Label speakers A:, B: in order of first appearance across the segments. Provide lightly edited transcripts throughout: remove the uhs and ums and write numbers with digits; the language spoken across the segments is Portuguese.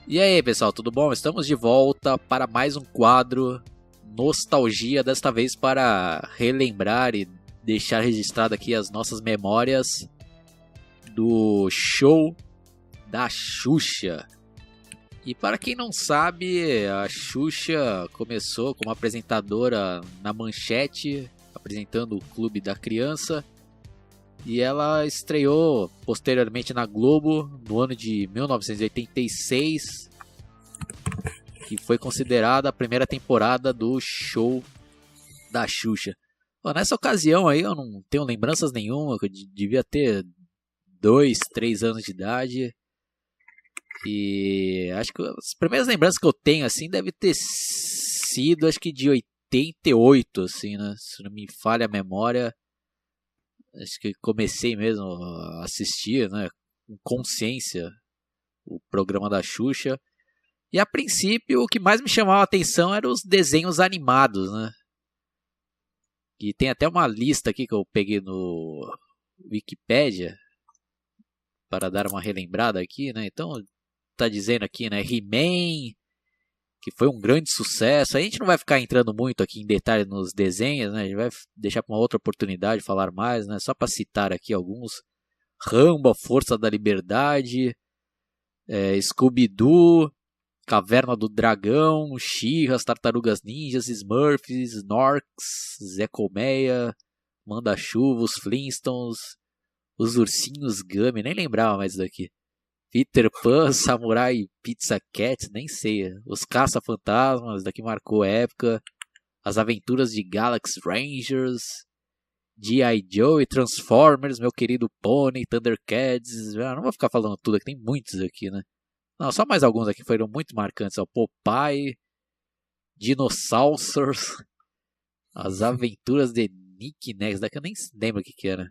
A: E aí, pessoal, tudo bom? Estamos de volta para mais um quadro Nostalgia, desta vez para relembrar e deixar registrado aqui as nossas memórias do show da Xuxa. E para quem não sabe, a Xuxa começou como apresentadora na Manchete, apresentando o Clube da Criança. E ela estreou posteriormente na Globo no ano de 1986, que foi considerada a primeira temporada do show da Xuxa. Bom, nessa ocasião aí eu não tenho lembranças nenhuma, eu devia ter 2, 3 anos de idade. E acho que as primeiras lembranças que eu tenho assim deve ter sido acho que de 88, assim, né? Se não me falha a memória. Acho que comecei mesmo a assistir, né, com consciência, o programa da Xuxa. E a princípio o que mais me chamava a atenção eram os desenhos animados, né? E tem até uma lista aqui que eu peguei no Wikipedia para dar uma relembrada aqui, né? Então tá dizendo aqui, né, He-Man, que foi um grande sucesso. A gente não vai ficar entrando muito aqui em detalhes nos desenhos, né? A gente vai deixar para uma outra oportunidade falar mais, né? Só para citar aqui alguns. Rambo, a Força da Liberdade, Scooby-Doo, Caverna do Dragão, She-Ra, as Tartarugas Ninjas, Smurfs, Snorks, Zé Colmeia, Manda-Chuva, os Flintstones, os Ursinhos Gummy, nem lembrava mais daqui. Peter Pan, Samurai Pizza Cat, nem sei. Os Caça-Fantasmas, daqui marcou a época. As Aventuras de Galaxy Rangers, G.I. Joe e Transformers, meu querido Pony, Thundercats. Não vou ficar falando tudo aqui, tem muitos aqui, né? Não, só mais alguns aqui foram muito marcantes. O Popeye, Dinosaurs, As Aventuras de Nick Next, daqui eu nem lembro o que era.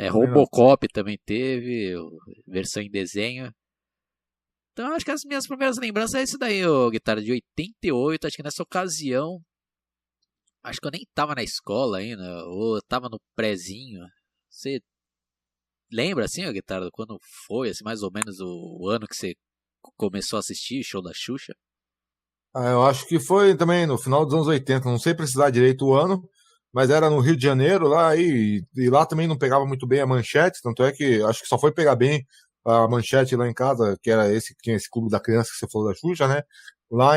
A: Robocop também teve, versão em desenho. Então acho que as minhas primeiras lembranças é isso daí, Guitarra, de 88. Acho que nessa ocasião, acho que eu nem tava na escola ainda, ou eu tava no prézinho. Você lembra assim, Guitarra, quando foi, assim, mais ou menos o ano que você começou a assistir o show da Xuxa?
B: Eu acho que foi também no final dos anos 80, não sei precisar direito o ano, mas era no Rio de Janeiro lá e lá também não pegava muito bem a manchete, tanto é que acho que só foi pegar bem a manchete lá em casa, que era esse que tinha esse Clube da Criança que você falou da Xuxa, né? Lá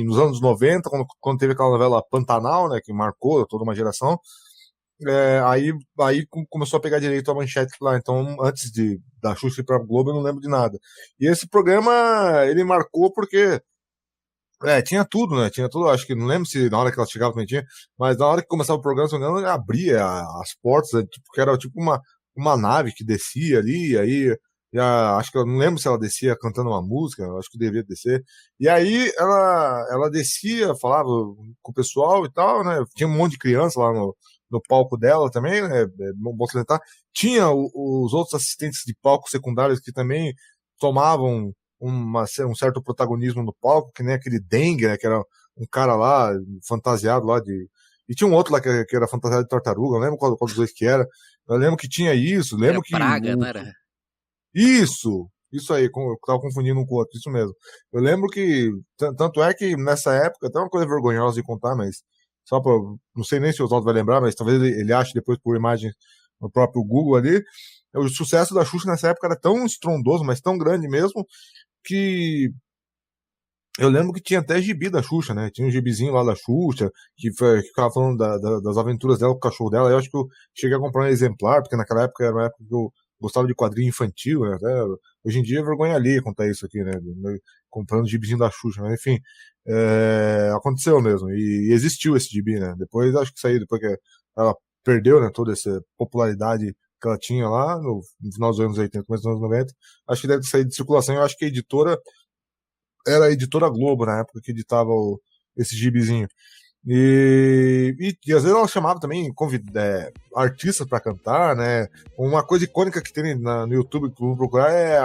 B: nos anos 90, quando teve aquela novela Pantanal, né, que marcou toda uma geração, aí começou a pegar direito a manchete lá. Então, antes da Xuxa ir pra Globo, eu não lembro de nada. E esse programa, ele marcou porque tinha tudo, né? Tinha tudo. Acho que não lembro se na hora que ela chegava também tinha, mas na hora que começava o programa, se não me engano, abria as portas, porque era tipo uma nave que descia ali, aí acho que eu não lembro se ela descia cantando uma música, acho que deveria descer. E aí ela descia, falava com o pessoal e tal, né? Tinha um monte de criança lá no palco dela também, né? Bom salientar. Tinha os outros assistentes de palco secundários que também tomavam um certo protagonismo no palco, que nem aquele Dengue, né, que era um cara lá, fantasiado lá de... E tinha um outro lá que era fantasiado de tartaruga, eu lembro qual dos dois que era. Eu lembro que tinha isso,
A: Era
B: lembro que...
A: Praga, não era?
B: Isso aí, eu tava confundindo um com o outro, isso mesmo. Eu lembro que, tanto é que nessa época, até uma coisa vergonhosa de contar, mas só pra... Não sei nem se o Oswaldo vai lembrar, mas talvez ele ache depois por imagem no próprio Google ali. O sucesso da Xuxa nessa época era tão estrondoso, mas tão grande mesmo, que eu lembro que tinha até gibi da Xuxa, né? Tinha um gibizinho lá da Xuxa, que ficava falando das aventuras dela com o cachorro dela. Eu acho que eu cheguei a comprar um exemplar, porque naquela época era uma época que eu gostava de quadrinho infantil, né? Até, hoje em dia é vergonha alheia contar isso aqui, né? Comprando gibizinho da Xuxa, mas enfim, aconteceu mesmo. E existiu esse gibi, né? Depois acho que saiu, depois que ela perdeu, né, toda essa popularidade que ela tinha lá no final dos anos 80, começo dos anos 90, acho que deve sair de circulação. Eu acho que a editora era a Editora Globo na época que editava esse gibizinho. E às vezes ela chamava também artistas para cantar, né? Uma coisa icônica que tem no YouTube que eu vou procurar é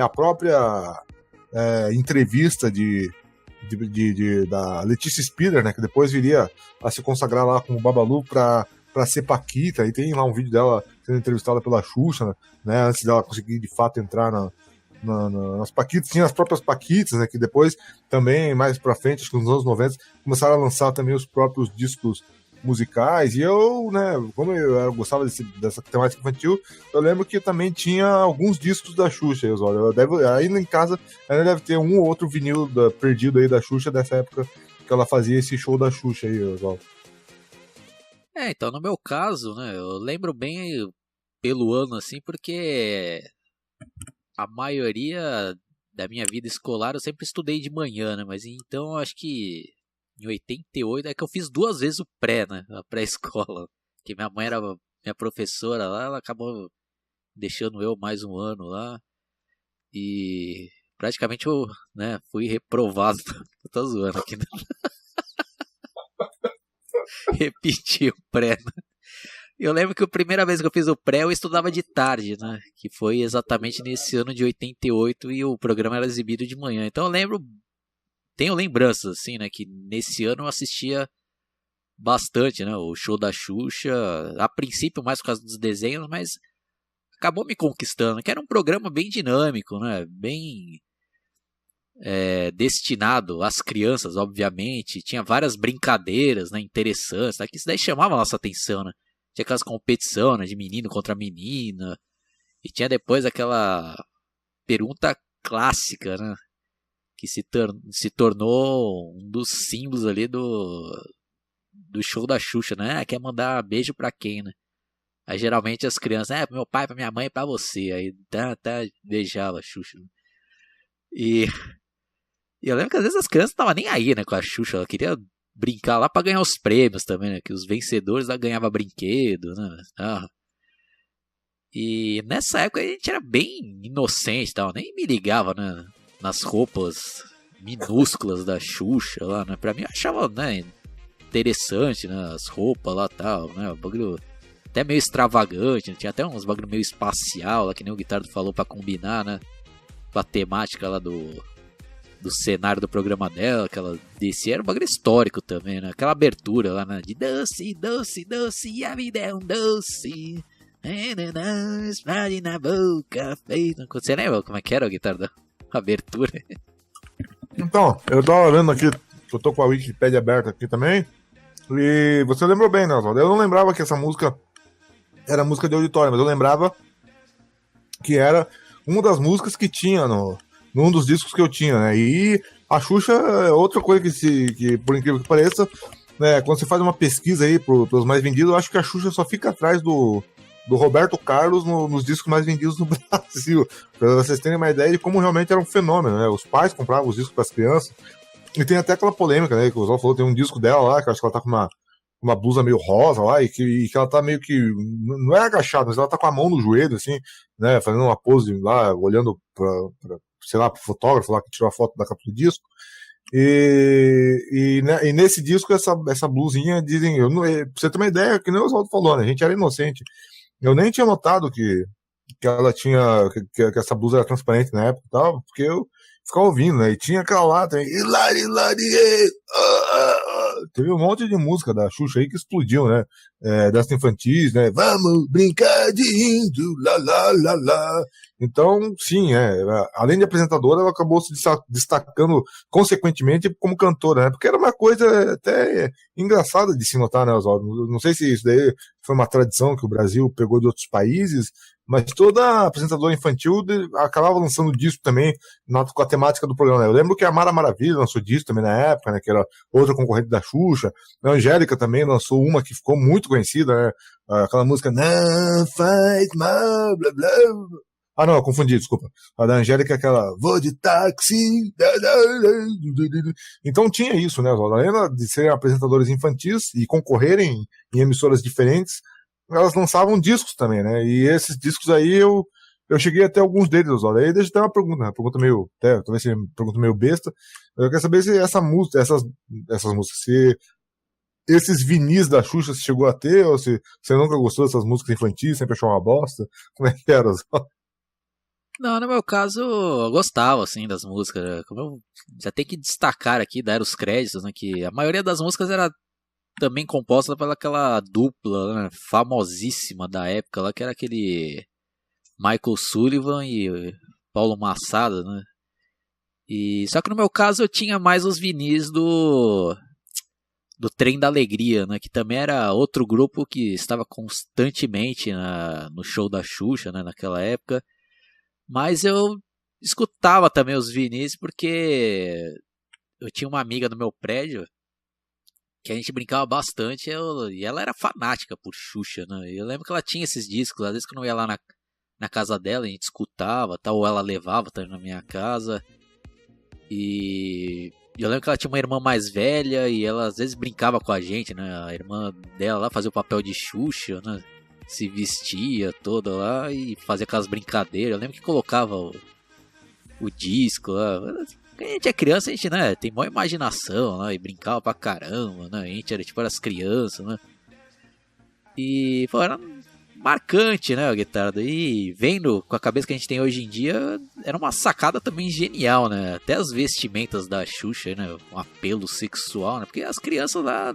B: a própria entrevista da Letícia Spiller, né? Que depois viria a se consagrar lá com o Babalu para ser Paquita. E tem lá um vídeo dela sendo entrevistada pela Xuxa, né? Antes dela conseguir de fato entrar nas Paquitas, tinha as próprias Paquitas, né, que depois também, mais pra frente, acho que nos anos 90, começaram a lançar também os próprios discos musicais, e eu, né, como eu gostava dessa temática infantil, eu lembro que também tinha alguns discos da Xuxa, ainda em casa, ainda deve ter um ou outro vinil perdido aí da Xuxa, dessa época que ela fazia esse show da Xuxa aí, Oswaldo.
A: Então, no meu caso, né, eu lembro bem pelo ano, assim, porque a maioria da minha vida escolar eu sempre estudei de manhã, né, mas então eu acho que em 88 é que eu fiz 2 vezes o pré, né, a pré-escola, que minha mãe era minha professora lá, ela acabou deixando eu mais um ano lá, e praticamente eu, né, fui reprovado, eu tô zoando aqui, né? Repeti o pré, né? Eu lembro que a primeira vez que eu fiz o pré, eu estudava de tarde, né? Que foi exatamente nesse ano de 88 e o programa era exibido de manhã. Então eu lembro, tenho lembranças, assim, né? Que nesse ano eu assistia bastante, né? O show da Xuxa, a princípio mais por causa dos desenhos, mas acabou me conquistando, que era um programa bem dinâmico, né? Bem destinado às crianças, obviamente. Tinha várias brincadeiras, né? Interessantes, né? Que isso daí chamava a nossa atenção, né? Tinha aquelas competições, né, de menino contra menina. E tinha depois aquela pergunta clássica, né? Que se tornou um dos símbolos ali do show da Xuxa, né? Quer mandar beijo pra quem, né? Aí geralmente as crianças, pro meu pai, pra minha mãe, pra você. Aí beijava a Xuxa. Né? E eu lembro que às vezes as crianças não estavam nem aí, né, com a Xuxa. Ela queria brincar lá pra ganhar os prêmios também, né? Que os vencedores lá ganhavam brinquedo, né? E nessa época a gente era bem inocente e tal, nem me ligava, né? Nas roupas minúsculas da Xuxa lá, né? Pra mim eu achava, né, interessante, né? As roupas lá e tal, né? O bagulho até meio extravagante, né? Tinha até uns bagulho meio espacial lá, que nem o Guitardo falou, pra combinar, né? Com a temática lá do cenário do programa dela, que ela descia, era um bagulho histórico também, né? Aquela abertura lá, né? De doce, doce, doce, a vida é um doce. Explode na boca, feito. Você lembra como é que era a guitarra da abertura?
B: Então, eu tava vendo aqui, eu tô com a Wikipedia aberta aqui também, e você lembrou bem, né, Oswaldo? Eu não lembrava que essa música era música de auditório, mas eu lembrava que era uma das músicas que tinha num dos discos que eu tinha, né? E a Xuxa é outra coisa que por incrível que pareça, né, quando você faz uma pesquisa aí pros mais vendidos, eu acho que a Xuxa só fica atrás do Roberto Carlos nos discos mais vendidos no Brasil. Pra vocês terem uma ideia de como realmente era um fenômeno, né? Os pais compravam os discos para as crianças. E tem até aquela polêmica, né? Que o Oswaldo falou, tem um disco dela lá, que eu acho que ela tá com uma blusa meio rosa lá, e que ela tá meio que. Não é agachada, mas ela tá com a mão no joelho, assim, né? Fazendo uma pose lá, olhando sei lá, pro fotógrafo lá que tirou a foto da capa do disco. E nesse disco, essa blusinha, dizem, pra você ter uma ideia, que nem o Oswaldo falou, né? A gente era inocente. Eu nem tinha notado que ela tinha, que essa blusa era transparente na época e tal, porque eu ficava ouvindo, né? E tinha aquela lá também, teve um monte de música da Xuxa aí que explodiu, né? Das infantis, né? Vamos brincar de índio, lá, lá, lá, lá. Então, sim, além de apresentadora, ela acabou se destacando consequentemente como cantora, né? Porque era uma coisa até engraçada de se notar, né, Oswaldo? Não sei se isso daí foi uma tradição que o Brasil pegou de outros países, mas toda apresentadora infantil acabava lançando disco também com a temática do programa. Né? Eu lembro que a Mara Maravilha lançou disco também na época, né? Que era outra concorrente da Xuxa. A Angélica também lançou uma que ficou muito conhecida, né? Aquela música Não faz mal, blá blá. Ah, não, eu confundi, desculpa. A da Angélica é aquela Vou de táxi. Então tinha isso, né? Além de serem apresentadores infantis e concorrerem em emissoras diferentes, elas lançavam discos também, né? E esses discos aí eu cheguei até alguns deles, Oswaldo. Aí deixa eu ter uma pergunta, né? Uma pergunta meio, talvez seja uma pergunta meio besta. Eu quero saber se essas músicas, se esses vinis da Xuxa você chegou a ter, ou se você nunca gostou dessas músicas infantis, sempre achou uma bosta. Como é que era, Oswaldo?
A: Não, no meu caso, eu gostava, assim, das músicas. Né? Como eu já tenho que destacar aqui, dar os créditos, né? Que a maioria das músicas era também composta pelaquela dupla, né, famosíssima da época lá, que era aquele Michael Sullivan e Paulo Massada, né? E só que no meu caso eu tinha mais os vinis do Trem da Alegria, né? Que também era outro grupo que estava constantemente no show da Xuxa, né? Naquela época. Mas eu escutava também os vinis porque eu tinha uma amiga no meu prédio que a gente brincava bastante e ela era fanática por Xuxa, né? Eu lembro que ela tinha esses discos, às vezes que eu não ia lá na casa dela, a gente escutava, tal, ou ela levava também na minha casa. E eu lembro que ela tinha uma irmã mais velha e ela às vezes brincava com a gente, né? A irmã dela lá fazia o papel de Xuxa, né? Se vestia toda lá e fazia aquelas brincadeiras. Eu lembro que colocava o disco lá. Quando a gente é criança, a gente, né, tem maior imaginação, né? E brincava pra caramba, né? A gente era tipo as crianças, né? E, pô, era marcante, né, a guitarra. E vendo com a cabeça que a gente tem hoje em dia, era uma sacada também genial, né? Até as vestimentas da Xuxa, né? Um apelo sexual, né? Porque as crianças lá,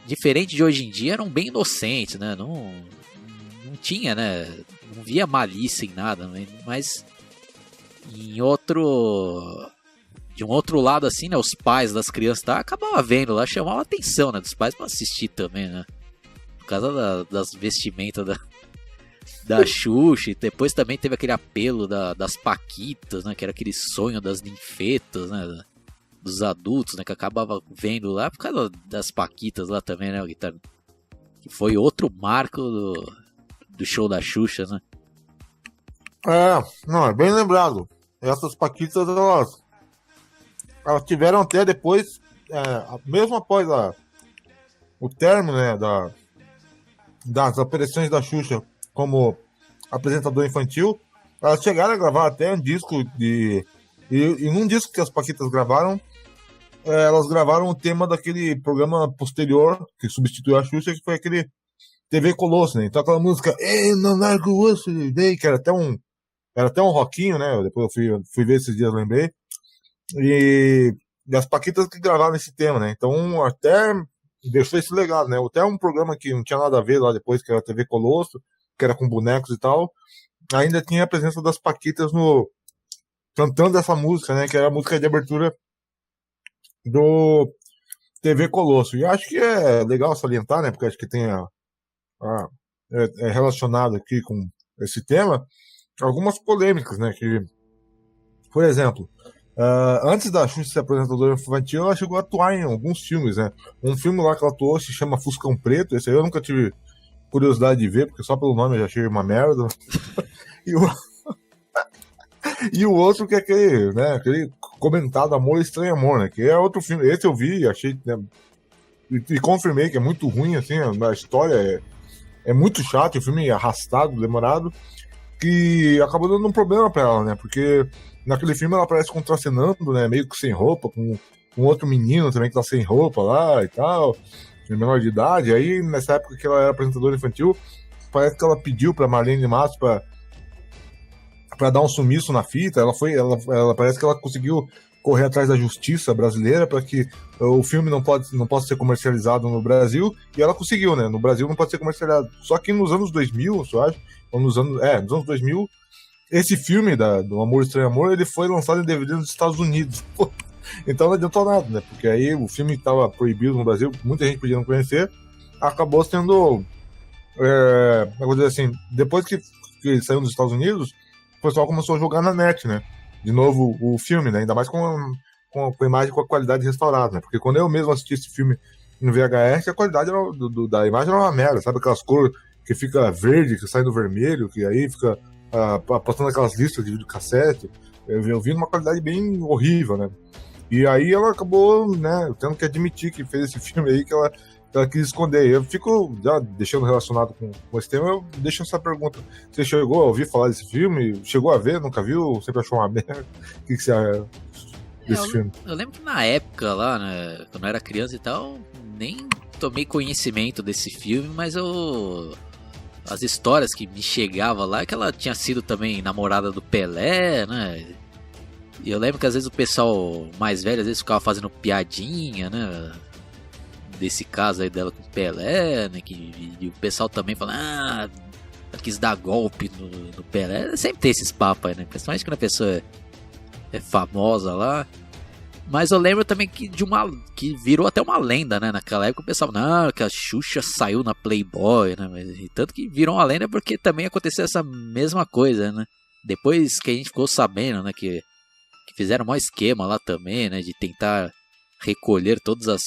A: diferente de hoje em dia, eram bem inocentes, né? Não tinha, né? Não via malícia em nada, mas de um outro lado assim, né? Os pais das crianças acabavam vendo lá, chamavam a atenção, né? Dos pais pra assistir também, né? Por causa das vestimentas da Xuxa. E depois também teve aquele apelo das paquitas, né? Que era aquele sonho das ninfetas, né? Dos adultos, né? Que acabava vendo lá por causa das paquitas lá também, né? Que foi outro marco do show da Xuxa, né?
B: Não, é bem lembrado. Essas paquitas, elas tiveram até depois, mesmo após o término, né, das aparições da Xuxa como apresentador infantil, elas chegaram a gravar até um disco e num disco que as paquitas gravaram, elas gravaram o tema daquele programa posterior que substituiu a Xuxa, que foi aquele TV Colosso, né? Então aquela música não largo o osso, que era até um rockinho, né? Depois eu fui ver esses dias, lembrei. E as paquitas que gravaram esse tema, né? Então até deixou esse legado, né? Até um programa que não tinha nada a ver lá depois, que era a TV Colosso, que era com bonecos e tal, ainda tinha a presença das paquitas cantando essa música, né? Que era a música de abertura do TV Colosso. E acho que é legal salientar, né? Porque acho que tem é relacionado aqui com esse tema algumas polêmicas, né? Que, por exemplo, antes da Xuxa ser apresentadora infantil, ela chegou a atuar em alguns filmes, né? Um filme lá que ela atuou se chama Fuscão Preto. Esse aí eu nunca tive curiosidade de ver, porque só pelo nome eu já achei uma merda. E o outro que é aquele comentado Amor Estranho Amor, né? Que é outro filme. Esse eu vi, achei, né, e confirmei que é muito ruim, assim, a história é muito chata, o filme é arrastado, demorado, que acabou dando um problema pra ela, né? Porque naquele filme ela aparece contracenando, né? Meio que sem roupa, com outro menino também que tá sem roupa lá e tal, menor de idade. Aí, nessa época que ela era apresentadora infantil, parece que ela pediu pra Marlene Matos pra dar um sumiço na fita. Ela parece que ela conseguiu correr atrás da justiça brasileira para que o filme não possa ser comercializado no Brasil, e ela conseguiu, né? No Brasil não pode ser comercializado. Só que nos anos 2000, eu acho, ou nos anos 2000, esse filme do Amor Estranho Amor, ele foi lançado em DVD nos Estados Unidos. Pô, então não adiantou nada, né? Porque aí o filme estava proibido no Brasil, muita gente podia não conhecer, acabou sendo, eu vou dizer assim, depois que saiu dos Estados Unidos, o pessoal começou a jogar na net, né? De novo o filme, né? Ainda mais com a imagem com a qualidade restaurada, né? Porque quando eu mesmo assisti esse filme no VHS, a qualidade da imagem era uma merda, sabe? Aquelas cores que fica verde, que sai do vermelho, que aí fica passando aquelas listas de videocassete. Eu vi numa qualidade bem horrível, né? E aí ela acabou, né, tendo que admitir que fez esse filme aí, que ela quis esconder. Eu fico já deixando relacionado com esse tema, eu deixo essa pergunta. Você chegou a ouvir falar desse filme? Chegou a ver? Nunca viu? Sempre achou uma merda? O que você acha desse filme?
A: Eu lembro que na época lá, né, quando eu era criança e tal, nem tomei conhecimento desse filme, mas as histórias que me chegavam lá é que ela tinha sido também namorada do Pelé, né? E eu lembro que às vezes o pessoal mais velho às vezes ficava fazendo piadinha, né? Desse caso aí dela com o Pelé, né? E o pessoal também fala, quis dar golpe no Pelé. Sempre tem esses papos aí, né? Principalmente quando a pessoa é famosa lá. Mas eu lembro também que que virou até uma lenda, né? Naquela época o pessoal, não, que a Xuxa saiu na Playboy, né? Mas, e tanto que virou uma lenda porque também aconteceu essa mesma coisa, né? Depois que a gente ficou sabendo, né? Que fizeram um maior esquema lá também, né? De tentar recolher todas as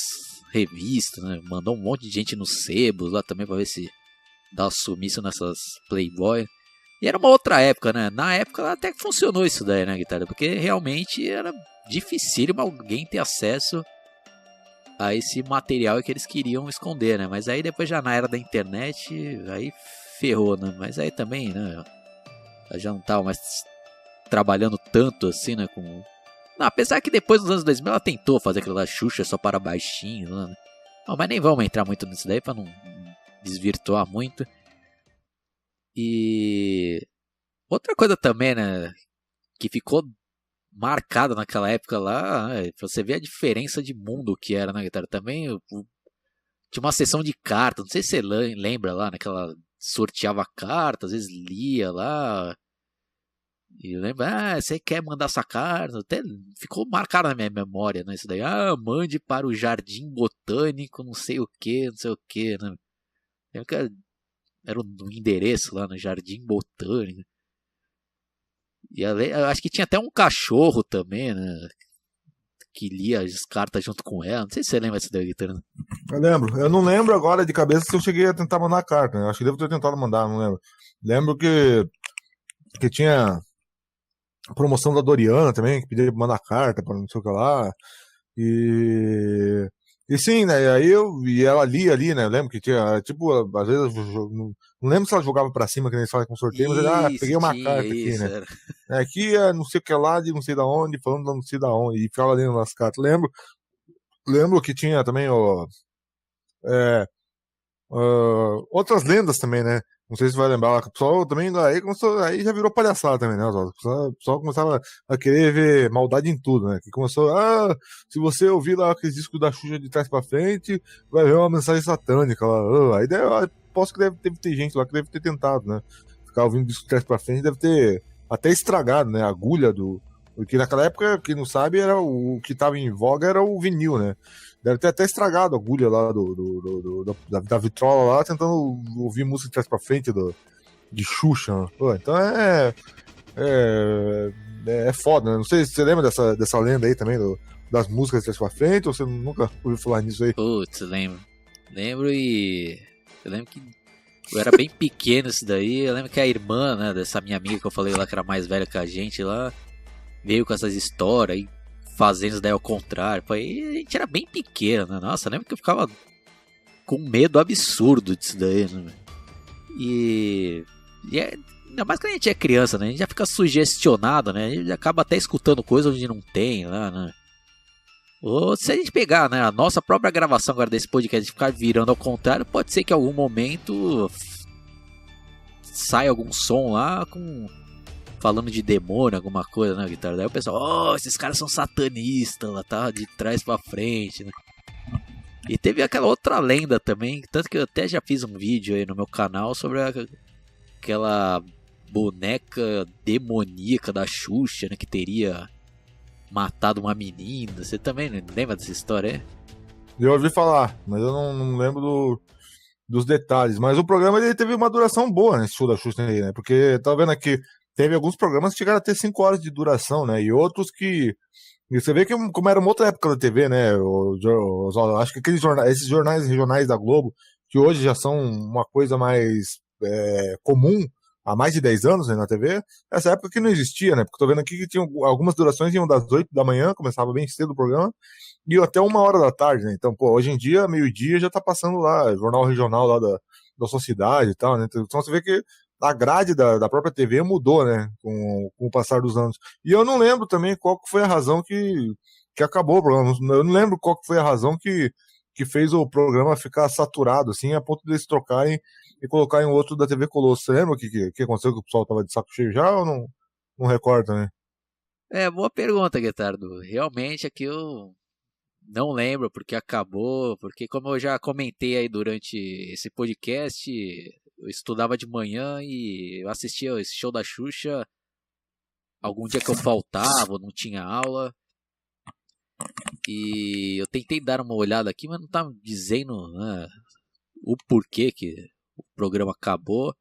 A: revistas, né? Mandou um monte de gente nos sebos lá também pra ver se dá sumiço nessas Playboy. E era uma outra época, né? Na época até que funcionou isso daí, né, Guitarra? Porque realmente era dificílimo alguém ter acesso a esse material que eles queriam esconder, né? Mas aí depois já na era da internet, aí ferrou, né? Mas aí também, né? Eu já não tava mais trabalhando tanto assim, né? Não, apesar que depois dos anos 2000 ela tentou fazer aquilo da Xuxa só para baixinho, né? Não, mas nem vamos entrar muito nisso daí pra não desvirtuar muito. E outra coisa também, né? Que ficou marcada naquela época lá, né, pra você ver a diferença de mundo que era na guitarra também. Tinha uma sessão de cartas, não sei se você lembra lá, naquela sorteava cartas, às vezes lia lá. E lembra, você quer mandar essa carta? Até ficou marcado na minha memória, né? Isso daí, mande para o Jardim Botânico, não sei o que, não sei o que, né? Lembra que era um endereço lá no Jardim Botânico. E eu acho que tinha até um cachorro também, né? Que lia as cartas junto com ela. Não sei se você lembra dessa daí, Guitarra.
B: Eu lembro. Eu não lembro agora de cabeça se eu cheguei a tentar mandar carta, né? Acho que devo ter tentado mandar, não lembro. Lembro que tinha promoção da Doriana também, que pedia pra mandar carta para não sei o que lá. E sim, né? E ela lia ali, né? Eu lembro que tinha, tipo, às vezes, não lembro se ela jogava pra cima, que nem eles fazem com sorteio, mas
A: Isso,
B: peguei uma
A: tinha
B: carta aqui,
A: isso.
B: né?
A: Era.
B: Aqui é não sei o que lá, de não sei da onde, falando de não sei da onde, e ficava lendo as cartas. Lembro que tinha também é, outras lendas também, né? Não sei se vai lembrar, o pessoal também aí começou, aí já virou palhaçada também, né? O pessoal começava a querer ver maldade em tudo, né? Que começou, se você ouvir lá aqueles discos da Xuxa de trás pra frente, vai ver uma mensagem satânica lá. Aí posso que deve ter gente lá que deve ter tentado, né? Ficar ouvindo disco de trás pra frente deve ter até estragado, né? A agulha do. Porque naquela época, quem não sabe, era o que tava em voga era o vinil, né? Deve ter até estragado a agulha lá da vitrola lá, tentando ouvir música de trás pra frente de Xuxa. Né? Pô, então é foda, né? Não sei se você lembra dessa lenda aí também, das músicas de trás pra frente, ou você nunca ouviu falar nisso aí?
A: Putz, lembro. Lembro e. Eu lembro que eu era bem pequeno isso daí. Eu lembro que a irmã, né, dessa minha amiga que eu falei lá, que era mais velha que a gente lá, veio com essas histórias aí, fazendo isso daí ao contrário. Pô, e a gente era bem pequeno, né? Nossa, eu lembro que eu ficava com medo absurdo disso daí, né? Ainda mais quando a gente é criança, né? A gente já fica sugestionado, né? A gente acaba até escutando coisa onde não tem lá, né? Ou se a gente pegar, né, a nossa própria gravação agora desse podcast e ficar virando ao contrário, pode ser que em algum momento saia algum som lá falando de demônio, alguma coisa, né, guitarra? Daí o pessoal, esses caras são satanistas lá, tá? De trás pra frente, né? E teve aquela outra lenda também, tanto que eu até já fiz um vídeo aí no meu canal sobre aquela boneca demoníaca da Xuxa, né, que teria matado uma menina. Você também lembra dessa história, é?
B: Eu ouvi falar, mas eu não lembro dos detalhes. Mas o programa ele teve uma duração boa nesse show da Xuxa aí, né? Porque tá vendo aqui, teve alguns programas que chegaram a ter 5 horas de duração, né? E outros que. E você vê que como era uma outra época da TV, né? Acho que esses jornais regionais da Globo, que hoje já são uma coisa mais comum, há mais de 10 anos, né, na TV, essa época que não existia, né? Porque tô vendo aqui que tinha algumas durações iam das 8 da manhã, começava bem cedo o programa, e até 1 hora da tarde, né? Então, pô, hoje em dia, meio-dia, já tá passando lá, jornal regional lá da sua cidade e tal, né? Então você vê que a grade da própria TV mudou, né? Com o passar dos anos. E eu não lembro também qual que foi a razão que acabou o programa. Eu não lembro qual que foi a razão que fez o programa ficar saturado, assim, a ponto de eles trocarem e colocarem o outro da TV Colosso. Você lembra o que aconteceu? Que o pessoal tava de saco cheio já ou não recorda, né?
A: Boa pergunta, Guetardo. Realmente aqui eu não lembro porque acabou, porque como eu já comentei aí durante esse podcast, eu estudava de manhã e eu assistia esse show da Xuxa algum dia que eu faltava, não tinha aula. E eu tentei dar uma olhada aqui, mas não tá dizendo, né, o porquê que o programa acabou.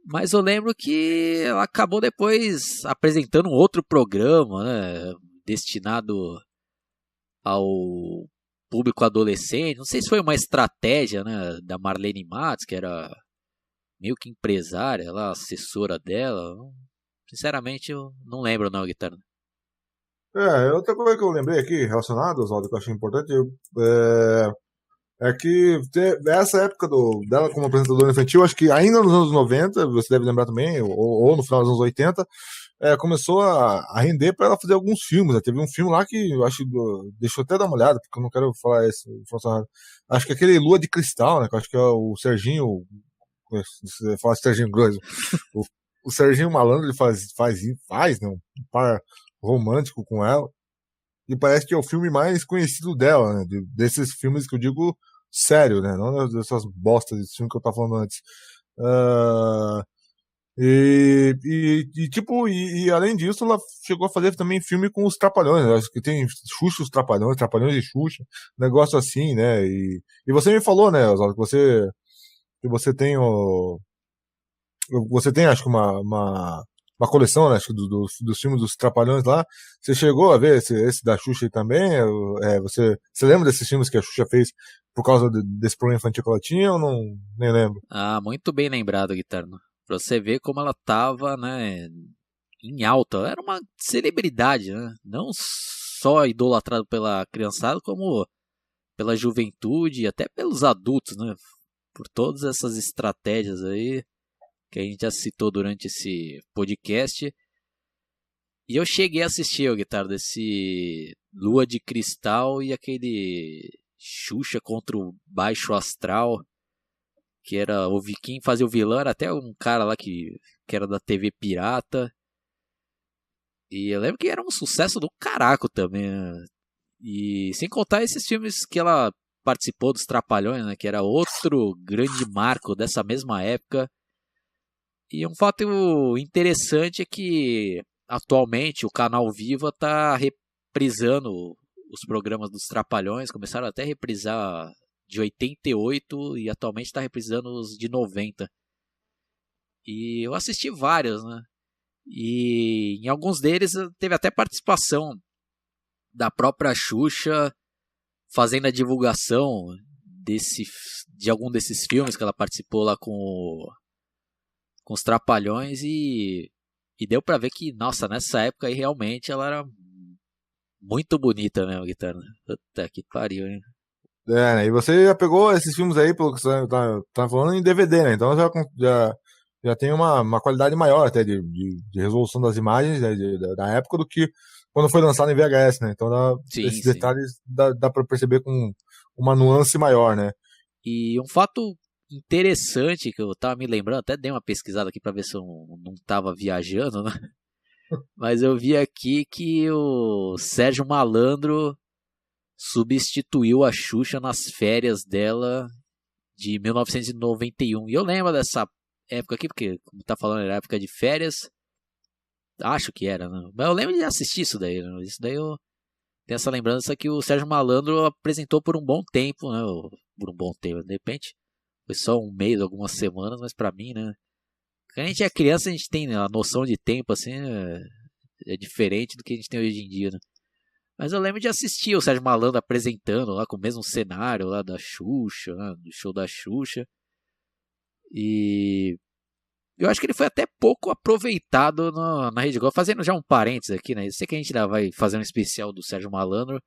A: Mas eu lembro que ela acabou depois apresentando um outro programa, né, destinado ao público adolescente. Não sei se foi uma estratégia, né, da Marlene Matos, que era meio que empresária, ela, assessora dela. Sinceramente, eu não lembro não, Guitarra.
B: Outra coisa que eu lembrei aqui, relacionada, Oswaldo, que eu achei importante, é que essa época dela como apresentadora infantil, acho que ainda nos anos 90, você deve lembrar também, ou no final dos anos 80, começou a render para ela fazer alguns filmes. Né? Teve um filme lá que eu acho, deixa eu até dar uma olhada, porque eu não quero falar isso. Acho que é aquele Lua de Cristal, né? Que eu acho que é o Serginho, você fala Serginho Grosso, o Serginho Malandro, ele faz né? Um par romântico com ela. E parece que é o filme mais conhecido dela, né? Desses filmes que eu digo sério, né? Não dessas bostas de filme que eu tava falando antes. E além disso, ela chegou a fazer também filme com os Trapalhões. Né? Acho que tem Xuxa os Trapalhões, Trapalhões e Xuxa, negócio assim, né? E você me falou, né, Oswaldo, que você tem você tem, acho que uma coleção, né, acho que dos filmes dos Trapalhões lá. Você chegou a ver esse da Xuxa aí também? Você lembra desses filmes que a Xuxa fez por causa desse programa infantil que ela tinha ou não? Nem lembro.
A: Ah, muito bem lembrado, Guitarno. Pra você ver como ela tava, né, em alta. Ela era uma celebridade, né? Não só idolatrada pela criançada, como pela juventude e até pelos adultos, né? Por todas essas estratégias aí que a gente já citou durante esse podcast. E eu cheguei a assistir o Guitarra desse Lua de Cristal e aquele Xuxa contra o Baixo Astral, que era quem fazia o vilão era até um cara lá que era da TV Pirata. E eu lembro que era um sucesso do caraco também, né? E sem contar esses filmes que ela participou dos Trapalhões, né, que era outro grande marco dessa mesma época. E um fato interessante é que atualmente o canal Viva está reprisando os programas dos Trapalhões, começaram até a reprisar de 88 e atualmente está reprisando os de 90. E eu assisti vários, né? E em alguns deles teve até participação da própria Xuxa fazendo a divulgação de algum desses filmes que ela participou lá com os Trapalhões e deu pra ver que, nossa, nessa época aí realmente ela era muito bonita mesmo, Guitarra. Puta que pariu, hein?
B: Né, e você já pegou esses filmes aí, pelo que você tá falando, em DVD, né? Então já tem uma qualidade maior até de resolução das imagens, né, da época do que quando foi lançado em VHS, né? Então esses
A: Sim.
B: detalhes dá pra perceber com uma nuance maior, né?
A: E um fato interessante que eu tava me lembrando, até dei uma pesquisada aqui pra ver se eu não tava viajando, né? Mas eu vi aqui que o Sérgio Malandro substituiu a Xuxa nas férias dela de 1991. E eu lembro dessa época aqui, porque, como tá falando, era época de férias. Acho que era, né? Mas eu lembro de assistir isso daí, né? Isso daí eu tenho essa lembrança que o Sérgio Malandro apresentou por um bom tempo, né? Por um bom tempo, de repente. Foi só um mês, algumas semanas, mas pra mim, né? Quando a gente é criança, a gente tem, né, a noção de tempo, assim, é diferente do que a gente tem hoje em dia, né? Mas eu lembro de assistir o Sérgio Malandro apresentando lá com o mesmo cenário lá da Xuxa, né, do show da Xuxa. E eu acho que ele foi até pouco aproveitado na Rede Globo. Fazendo já um parênteses aqui, né? Eu sei que a gente ainda vai fazer um especial do Sérgio Malandro.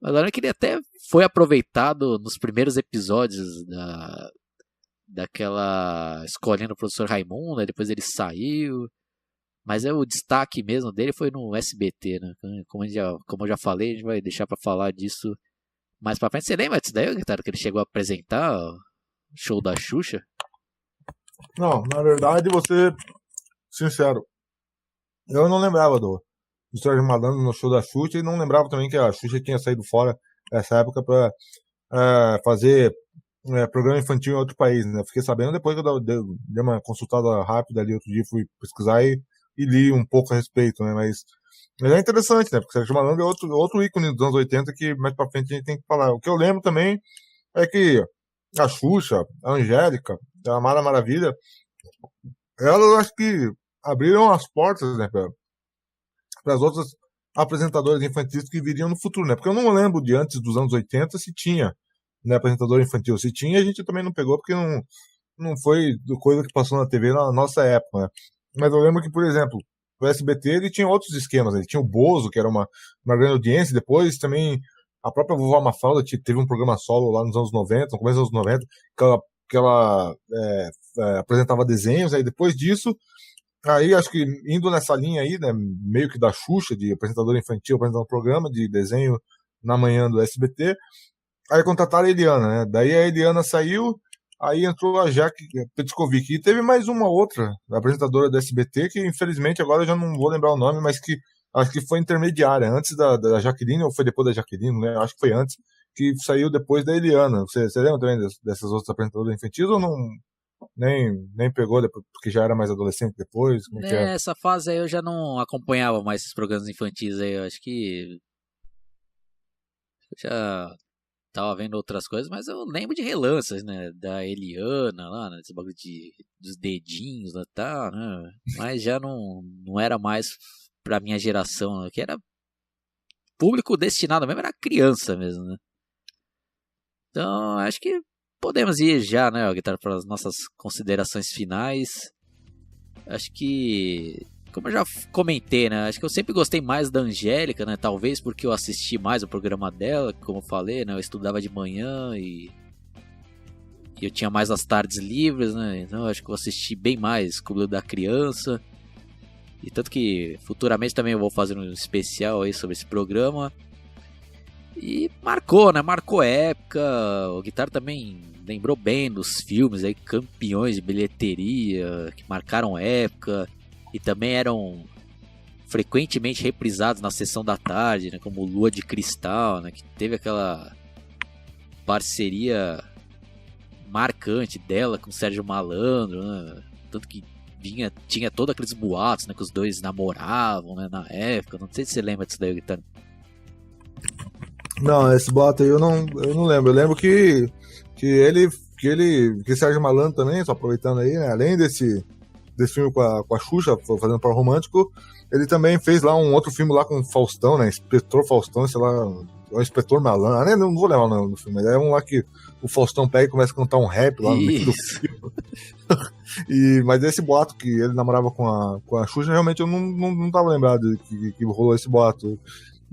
A: Mas eu lembro que ele até foi aproveitado nos primeiros episódios daquela escolinha do professor Raimundo. Né? Depois ele saiu. Mas o destaque mesmo dele foi no SBT, né? Como eu já falei, a gente vai deixar pra falar disso mais pra frente. Você lembra disso daí, Guitarra, que ele chegou a apresentar o show da Xuxa?
B: Não, na verdade, vou ser sincero. Eu não lembrava do Sérgio Malandro no show da Xuxa e não lembrava também que a Xuxa tinha saído fora nessa época pra fazer programa infantil em outro país, né? Fiquei sabendo depois que eu dei uma consultada rápida ali outro dia, fui pesquisar e li um pouco a respeito, né? Mas é interessante, né? Porque Sérgio Malandro é outro ícone dos anos 80 que mais pra frente a gente tem que falar. O que eu lembro também é que a Xuxa, a Angélica, a Mara Maravilha, elas eu acho que abriram as portas, né, para as outras apresentadoras infantis que viriam no futuro, né? Porque eu não lembro de antes dos anos 80 se tinha, né, apresentador infantil. Se tinha, a gente também não pegou, porque não foi coisa que passou na TV na nossa época, né? Mas eu lembro que, por exemplo, o SBT ele tinha outros esquemas, né? Ele tinha o Bozo, que era uma grande audiência, depois também a própria Vovó Mafalda teve um programa solo lá nos anos 90, no começo dos anos 90, que ela apresentava desenhos, aí depois disso, aí acho que indo nessa linha aí, né, meio que da Xuxa, de apresentadora infantil, apresentando um programa de desenho na manhã do SBT, aí contrataram a Eliana, né, daí a Eliana saiu, aí entrou a Jaque Petkovic, e teve mais uma outra apresentadora do SBT, que infelizmente agora eu já não vou lembrar o nome, mas que acho que foi intermediária, antes da Jaqueline, ou foi depois da Jaqueline, né, acho que foi antes, que saiu depois da Eliana. Você lembra também dessas outras apresentadoras infantis ou não? Nem pegou depois, porque já era mais adolescente depois? Como que é?
A: Nessa fase aí eu já não acompanhava mais esses programas infantis aí. Eu acho que eu já tava vendo outras coisas, mas eu lembro de relances, né? Da Eliana lá, né? Esse bagulho dos dedinhos e tal, né? Mas já não era mais pra minha geração, né? Que era público destinado mesmo, era criança mesmo, né? Então, acho que podemos ir já, né, Guitarra, para as nossas considerações finais. Acho que, como eu já comentei, né, acho que eu sempre gostei mais da Angélica, né, talvez porque eu assisti mais o programa dela, como eu falei, né, eu estudava de manhã e eu tinha mais as tardes livres, né, então acho que eu assisti bem mais Clube da Criança. E tanto que futuramente também eu vou fazer um especial aí sobre esse programa. E marcou, né? Marcou época. O Guitarra também lembrou bem dos filmes aí, campeões de bilheteria, que marcaram época e também eram frequentemente reprisados na sessão da tarde, né? Como Lua de Cristal, né? Que teve aquela parceria marcante dela com o Sérgio Malandro, né? Tanto que tinha todos aqueles boatos, né? Que os dois namoravam, né? Na época. Não sei se você lembra disso daí, Guitarra.
B: Não, esse boato aí eu não lembro. Eu lembro que Sérgio Malandro também, só aproveitando aí, né, além desse filme com a Xuxa, fazendo par romântico, ele também fez lá um outro filme lá com o Faustão, né, Inspetor Faustão, sei lá, o Inspetor Malandro, né, não vou lembrar o nome do filme, mas é um lá que o Faustão pega e começa a cantar um rap lá no meio do filme. Mas esse boato que ele namorava com a Xuxa, realmente eu não tava lembrado que rolou esse boato.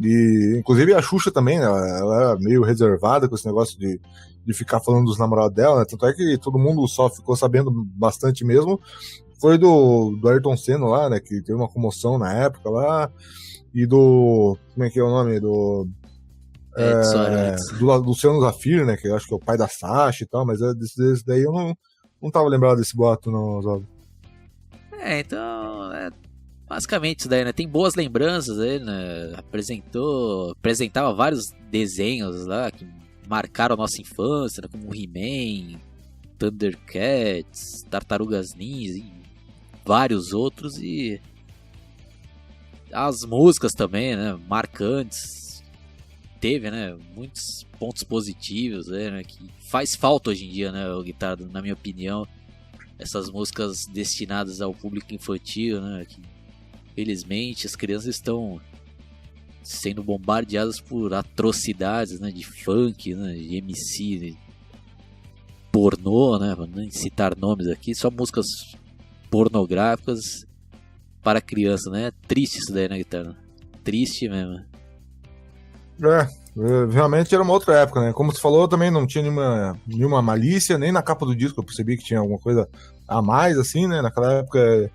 B: E, inclusive, a Xuxa também, né, ela era meio reservada com esse negócio de ficar falando dos namorados dela, né? Tanto é que todo mundo só ficou sabendo bastante mesmo. Foi do Ayrton Senna lá, né? Que teve uma comoção na época lá. E do. Como é que é o nome? Do Luciano Zafir, né? Que eu acho que é o pai da Sasha e tal, mas desse daí eu não tava lembrado desse boato, não, Oswaldo.
A: Então. Basicamente isso daí, né? Tem boas lembranças aí, né? Apresentava vários desenhos lá que marcaram a nossa infância, né? Como He-Man, Thundercats, Tartarugas Ninja e vários outros. E as músicas também, né? Marcantes. Teve, né? Muitos pontos positivos, né? Que faz falta hoje em dia, né? O Guitarra, na minha opinião. Essas músicas destinadas ao público infantil, né? Que felizmente as crianças estão sendo bombardeadas por atrocidades, né, de funk, né, de MC, de pornô, né, vou nem citar nomes aqui, só músicas pornográficas para criança, né? Triste isso daí, né, Guitarra? Triste mesmo.
B: Realmente era uma outra época, né? Como você falou, também não tinha nenhuma malícia, nem na capa do disco eu percebi que tinha alguma coisa a mais, assim, né? Naquela época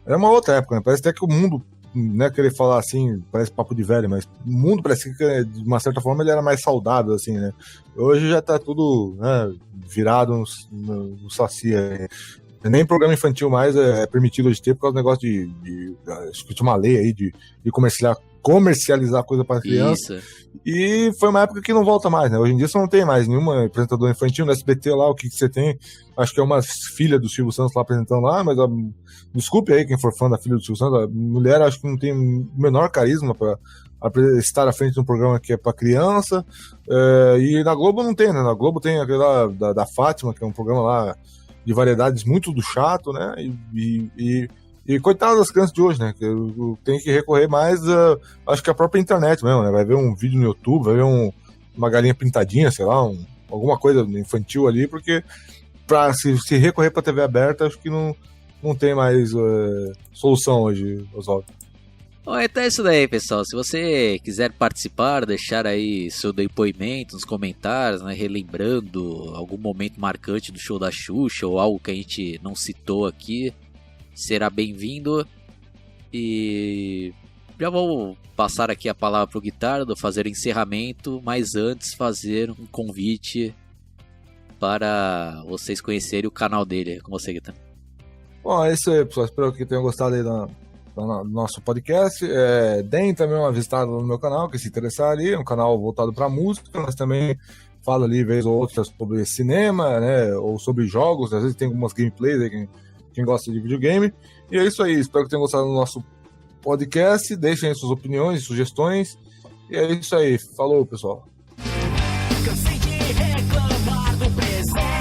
B: era uma outra época, né? Parece até que o mundo, né, querer falar assim, parece papo de velho, mas o mundo parece que, de uma certa forma, ele era mais saudável, assim, né? Hoje já tá tudo, né, virado no saci. Nem programa infantil mais é permitido de ter por causa do negócio acho que tinha uma lei aí de comercializar coisa para criança.
A: Isso.
B: E foi uma época que não volta mais, né? Hoje em dia você não tem mais nenhuma apresentadora infantil no SBT lá, o que você tem? Acho que é uma filha do Silvio Santos lá apresentando lá, mas desculpe aí quem for fã da filha do Silvio Santos, a mulher acho que não tem o menor carisma para estar à frente de um programa que é para criança. E na Globo não tem, né? Na Globo tem aquele lá da Fátima, que é um programa lá de variedades muito do chato, né? E coitado das crianças de hoje, né? Que tem que recorrer mais, acho que a própria internet mesmo, né? Vai ver um vídeo no YouTube, vai ver uma galinha pintadinha, sei lá, alguma coisa infantil ali, porque pra se recorrer pra TV aberta, acho que não tem mais solução hoje, Oswaldo.
A: Bom, então é isso daí, pessoal. Se você quiser participar, deixar aí seu depoimento nos comentários, né? Relembrando algum momento marcante do show da Xuxa ou algo que a gente não citou aqui, será bem-vindo. E já vou passar aqui a palavra pro Guitardo fazer o encerramento, mas antes fazer um convite para vocês conhecerem o canal dele. Com você, Guitardo.
B: Bom, é isso aí, pessoal. Espero que tenham gostado aí do nosso podcast. Deem também uma visitada no meu canal, que se interessar ali. É um canal voltado para música, mas também falo ali, vez ou outra, sobre cinema, né? Ou sobre jogos. Às vezes tem algumas gameplays aí, quem gosta de videogame. E é isso aí, espero que tenham gostado do nosso podcast, deixem aí suas opiniões, sugestões, e é isso aí, falou pessoal.
C: Cansei de reclamar do presente.